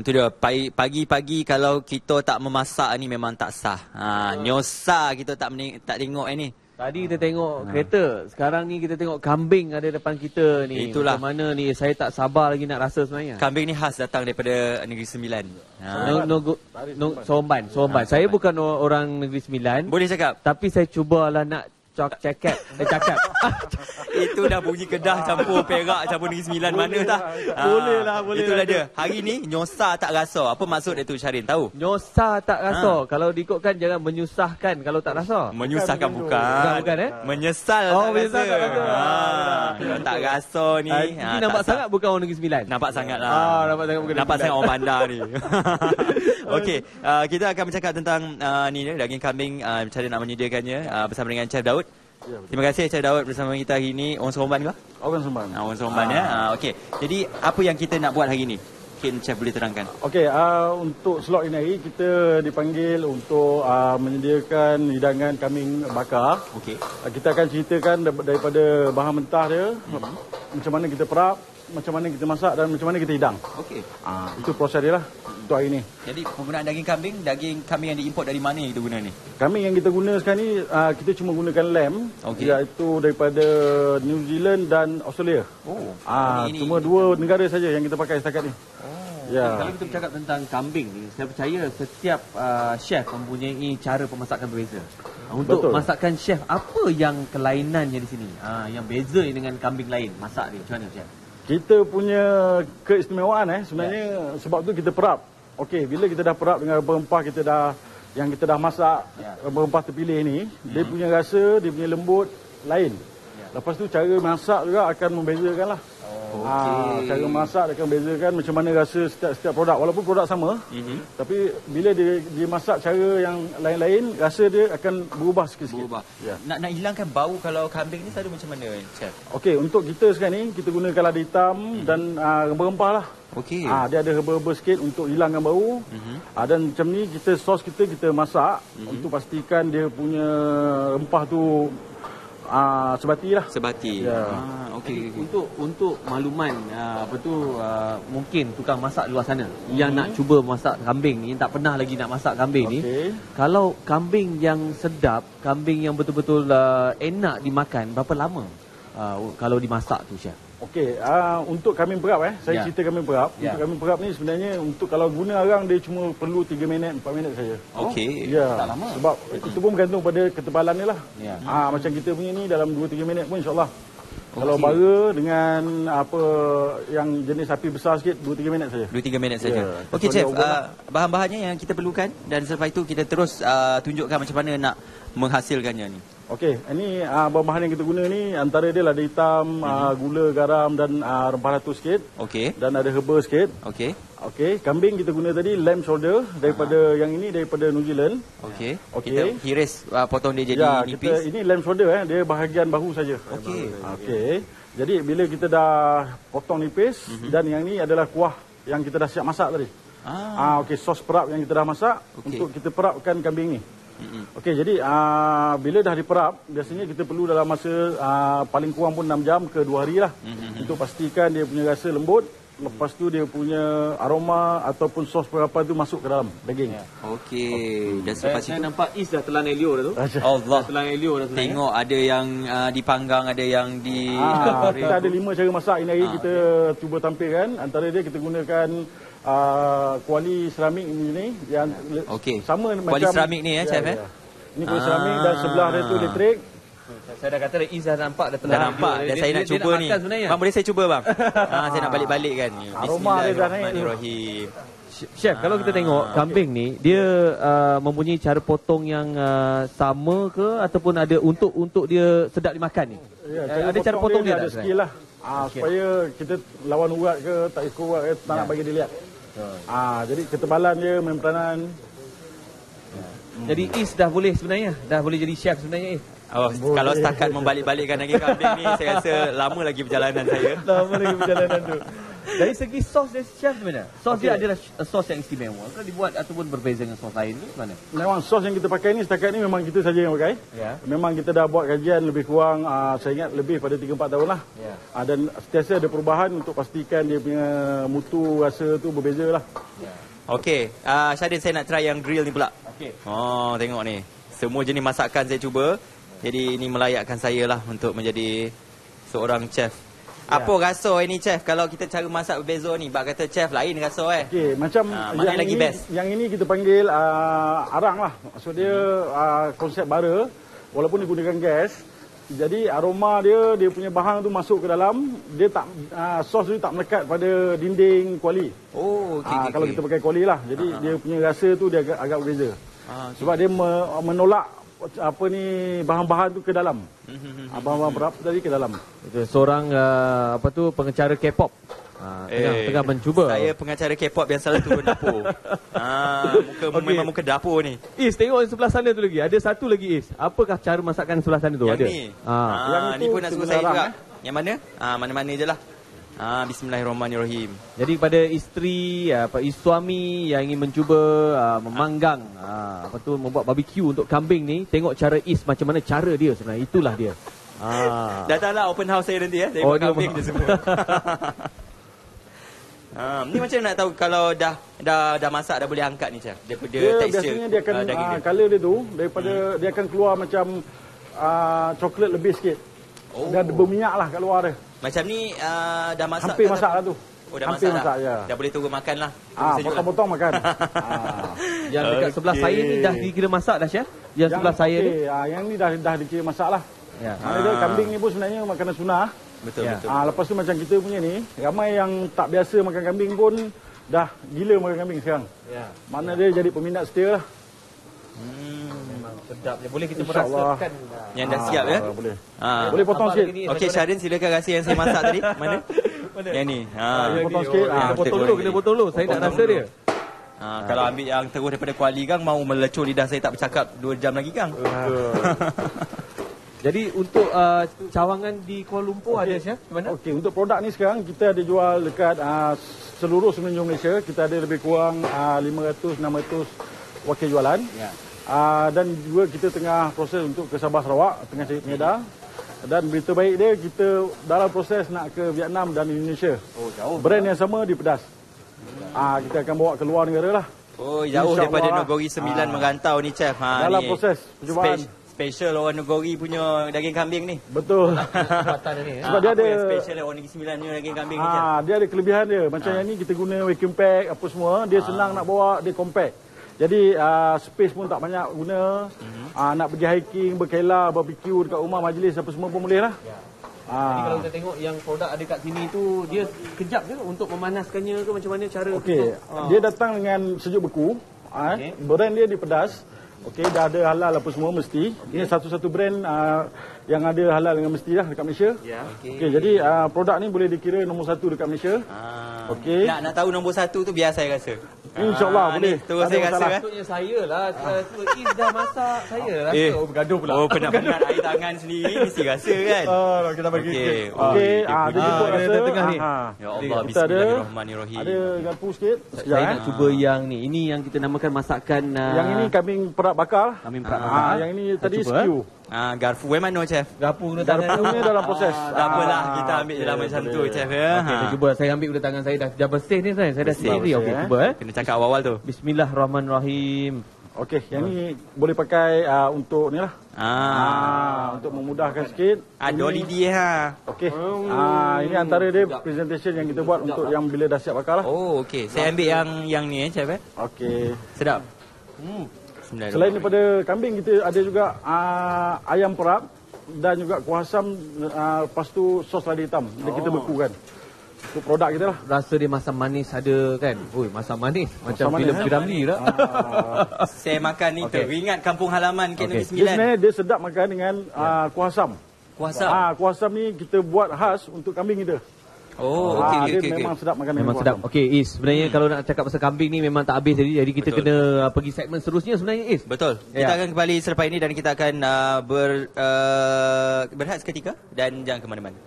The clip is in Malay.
Itu dia. Pagi-pagi kalau kita tak memasak ni memang tak sah. Nyosa kita tak tengok ni. Tadi kita tengok kereta, sekarang ni kita tengok kambing ada depan kita ni. Itulah. Macam mana ni, saya tak sabar lagi nak rasa sebenarnya. Kambing ni khas datang daripada Negeri Sembilan. Sorban. Saya bukan orang Negeri Sembilan. Boleh cakap? Tapi saya cubalah nak cakap. Itu dah bunyi Kedah campur Perak campur Negeri Sembilan mana dah. Boleh lah. Itulah dia. Hari ni nyosa tak rasa. Apa maksud dia tu Syarin tahu? Nyosa tak rasa. Kalau diikutkan jangan menyusahkan kalau tak rasa. Menyusahkan bukan. Menyesal tak menyesal rasa. tak rasa. Kalau tak rasa ni. Ini nampak sangat bukan orang Negeri Sembilan. Nampak sangat lah. Nampak sangat orang bandar ni. Okey, kita akan bercakap tentang ni daging kambing, cara nak menyediakannya bersama dengan Chef Daud. Terima kasih Chef Daud bersama kita hari ini. Orang Seremban ke? Orang Seremban. Orang Seremban ya. Okey. Jadi apa yang kita nak buat hari ini? Mungkin Chef boleh terangkan. Okey, untuk slot ini hari kita dipanggil untuk menyediakan hidangan kambing bakar. Okey. Kita akan ceritakan daripada bahan mentah dia, macam mana kita perap, macam mana kita masak dan macam mana kita hidang. Okey. Itu proses dia lah untuk hari ini. Jadi penggunaan daging kambing yang diimport dari mana yang kita guna ni? Kambing yang kita guna sekarang ni kita cuma gunakan lamb, iaitu daripada New Zealand dan Australia. Cuma dua negara saja yang kita pakai setakat ni. Kalau kita bercakap tentang kambing ni, saya percaya setiap chef mempunyai cara pemasakan berbeza. Untuk masakan chef, apa yang kelainannya di sini? Yang beza dengan kambing lain masak ni, macam mana chef? Kita punya keistimewaan sebenarnya sebab tu kita perap. Okey, bila kita dah perap dengan rempah kita dah masak, rempah terpilih ni, dia punya rasa, dia punya lembut lain. Lepas tu cara masak juga akan membezakan lah. Cara masak akan membezakan macam mana rasa setiap produk. Walaupun produk sama, tapi bila dia masak cara yang lain-lain, rasa dia akan berubah sikit-sikit. Nak hilangkan bau kalau kambing ni selalu macam mana Chef? Okey, untuk kita sekarang ni, kita gunakan lada hitam dan rempah-rempah lah. Okey. Dia ada herba-herba sikit untuk hilangkan bau. Dan macam ni sos kita masak untuk pastikan dia punya rempah tu sebati lah. Sebati. Okey. Untuk makluman mungkin tukang masak luar sana yang nak cuba masak kambing ni, tak pernah lagi nak masak kambing ni. Kalau kambing yang sedap, kambing yang betul-betul enak dimakan, berapa lama kalau dimasak tu chef? Okey, untuk kambing perap saya cerita kambing perap. Untuk kambing perap ni sebenarnya untuk kalau guna arang dia cuma perlu 3 minit 4 minit saja. Okey. Tak lama. Sebab itu pun bergantung pada ketebalan dia lah. Macam kita punya ni dalam 2-3 minit pun insya-Allah. Kalau bara dengan apa yang jenis sapi besar sikit 2-3 minit saja. 2-3 minit saja. Okey Chef, bahan-bahannya yang kita perlukan dan selepas itu kita terus tunjukkan macam mana nak menghasilkannya ni. Okey, ini bahan-bahan yang kita guna ni antara dia lada hitam, gula, garam dan rempah ratu sikit. Okey. Dan ada herba sikit. Okey. Okey, kambing kita guna tadi lamb shoulder daripada yang ini daripada New Zealand. Okey. Kita hiris potong dia jadi nipis. Ini lamb shoulder dia bahagian bahu saja. Okey. Jadi bila kita dah potong nipis dan yang ni adalah kuah yang kita dah siap masak tadi. Okey, sos perap yang kita dah masak untuk kita perapkan kambing ni. Okey, jadi bila dah diperap, biasanya kita perlu dalam masa paling kurang pun 6 jam ke 2 hari lah untuk pastikan dia punya rasa lembut. Lepas tu dia punya aroma ataupun sos berapa tu masuk ke dalam daging. Okey. Dan selepas saya nampak Is dah telan elio dah tu. Allah. Telan elio dah. Tengok ada yang dipanggang, ada yang di kita ada 5 cara masak ini hari kita cuba tampilkan. Antara dia kita gunakan kuali seramik ni yang sama kuali macam seramik ni chef Ini kuali seramik dan sebelah dia tu elektrik. Saya dah kata Is dah nampak dah nampak dan saya nak cuba ni. Bang boleh saya cuba bang? Saya nak balik-balik kan. Aroma dia dah naik. Bismillahirrahmanirrahim. Chef, kalau kita tengok kambing ni, dia mempunyai cara potong yang sama ke ataupun ada untuk dia sedap dimakan ni? Ada cara potong dia ada skill lah. Supaya kita lawan urat ke tak ikut urat ke tak nak bagi dia lihat. Jadi ketebalan dia memperanan. Jadi Is dah boleh sebenarnya, dah boleh jadi chef sebenarnya Is. Kalau setakat membalik-balikkan daging kambing ni, saya rasa lama lagi perjalanan saya. Lama lagi perjalanan tu. Dari segi sos dia chef mana? Sos dia adalah sos yang istimewa. Kalau dibuat ataupun berbeza dengan sos lain tu mana? Memang sos yang kita pakai ni setakat ni memang kita saja yang pakai. Ya. Memang kita dah buat kajian lebih kurang saya ingat lebih pada 3-4 tahun lah. Ya. Dan sentiasa ada perubahan untuk pastikan dia punya mutu rasa tu berbeza lah. Ya. Okey, Syahrin saya nak try yang grill ni pula. Okey. Oh, tengok ni. Semua jenis masakan saya cuba. Jadi ini melayakkan saya lah untuk menjadi seorang chef. Apa rasa ini chef kalau kita cara masak berbeza ni? Bak kata chef lain rasa Okey, macam mana yang lagi best? Yang ini kita panggil arang lah. Maksud dia konsep bara walaupun digunakan gas. Jadi aroma dia punya bahan tu masuk ke dalam, dia tak sos tu tak melekat pada dinding kuali. Oh, okey. Kalau kita pakai kuali lah. Jadi dia punya rasa tu dia agak berbeza. Okay. Sebab dia menolak bahan-bahan tu ke dalam. Bahan-bahan berat tadi ke dalam. Itu seorang pengacara K-pop. Tengah mencuba. Saya pengacara K-pop yang selalu turun dapur. Memang muka dapur ni. Is, tengok sebelah sana tu lagi. Ada satu lagi Is. Apakah cara masakan sebelah sana tu? Yang ada. ni. Yang Ni pun nak suruh saya juga. arang, Yang mana? Mana-mana je lah. Bismillahirrahmanirrahim. Jadi kepada isteri, suami yang ingin mencuba memanggang membuat barbecue untuk kambing ni, tengok cara Is macam mana cara dia sebenarnya. Itulah dia. Datanglah open house saya nanti tengok kambing je semua. Ni macam nak tahu kalau dah masak dah boleh angkat ni chef. Daripada tekstur biasanya dia akan daging dia. color dia tu daripada dia akan keluar macam coklat lebih sikit. Dah berminyak lah kat luar dia. Macam ni dah masak. Hampir masak lah tu. Oh dah hampir masak ya. Dah boleh turun makan lah. Potong-potong makan. Yang dekat sebelah saya ni dah dikira masak dah chef. Yang sebelah saya ni. Yang ni dah dikira masak lah. Ya. Dia kambing ni pun sebenarnya makanan sunnah. Betul. Lepas tu macam kita punya ni, ramai yang tak biasa makan kambing pun dah gila makan kambing sekarang. Ya. Mana dia jadi peminat setia lah. Memang sedap. Boleh kita merasakan yang dah siap ya? Boleh. Boleh potong sikit. Okey Syahrin, silakan rasa yang saya masak tadi. Mana? Yang ni. Potong sikit. Kena potong dulu. Saya nak rasa dia. Kalau ambil yang terus daripada Kuala Gang, mau melecur lidah saya tak bercakap 2 jam lagi Gang. Jadi untuk cawangan di Kuala Lumpur ada chef? Mana? Okey, untuk produk ni sekarang kita ada jual dekat seluruh semenanjung Malaysia. Kita ada lebih kurang 500-600 wakil jualan. Ya. Dan juga kita tengah proses untuk ke Sabah Sarawak, tengah cari pengedar. Dan berita baik dia, kita dalam proses nak ke Vietnam dan Indonesia. Oh, jauh. Brand yang sama di Pedas. Kita akan bawa ke luar negara lah. Oh, jauh daripada Nogori 9 merantau ni chef. Dalam ni proses percubaan. Special orang Nogori punya daging kambing ni. Betul. Sebab dia ada yang special orang Negeri Sembilan punya daging kambing ni. Dia ada kelebihan dia. Macam yang ni kita guna vacuum pack apa semua, dia senang nak bawa, dia compact. Jadi space pun tak banyak guna. Nak pergi hiking, berkelah, barbecue dekat rumah, majlis apa semua pun boleh lah. Jadi kalau kita tengok yang produk ada kat sini tu, dia kejap ke untuk memanaskannya ke macam mana cara? Okey, dia datang dengan sejuk beku. Brand dia di Pedas. Okey, dah ada halal apa semua mesti. Ini satu-satu brand yang ada halal dengan mesti lah dekat Malaysia. Okey, jadi produk ni boleh dikira nombor 1 dekat Malaysia. Okey. Nak tahu nombor 1 tu biar saya rasa. InsyaAllah boleh. Tu saya rasa Maksudnya saya lah. Is dah masak. Saya rasa. Bergaduh pula. Oh, penat-penat air tangan sendiri mesti rasa kan. Kita bagi okey. Okey, dia jemput rasa. tengah ni. Ya Allah, bismillahirrahmanirrahim. Ada garpu sikit. Saya nak cuba yang ni. Ini yang kita namakan masakan. Yang ini kambing perak bakar. Kambing perak bakar. Yang ini tadi cuba, stew. Garfu yang mana chef? Garpu guna tangan. Garpu ni dalam proses. Tak apalah, kita ambil je lah macam tu chef ya. Okey, kita cuba. Saya ambil guna tangan saya dah bersih ni saya. Saya dah sendiri. Okey, cuba Kena cakap awal-awal tu. Bismillahirrahmanirrahim. Okey, yang ni boleh pakai untuk ni lah. Untuk memudahkan sikit. Dolly dia Okey. Ini antara dia presentation yang kita buat untuk yang bila dah siap bakar lah. Oh, okey. Saya ambil yang ni chef Okey. Sedap. Selain daripada kambing, kita ada juga ayam perap dan juga kuah asam, lepas tu sos lada hitam. Dia kita bekukan. Untuk produk kita lah. Rasa dia masam manis ada kan? Oi, masam manis. Macam filem Piramli tak? Saya makan ni teringat kampung halaman Ken Negeri Dia Sembilan. sebenarnya dia sedap makan dengan kuah asam. Kuah asam. Kuah asam ni kita buat khas untuk kambing kita. Oh, okey. Dia memang sedap makan Memang sedap. Okey, Is. Sebenarnya kalau nak cakap pasal kambing ni memang tak habis jadi kita kena pergi segmen seterusnya sebenarnya, Is. Betul. Kita akan kembali selepas ini dan kita akan berehat seketika dan jangan ke mana-mana.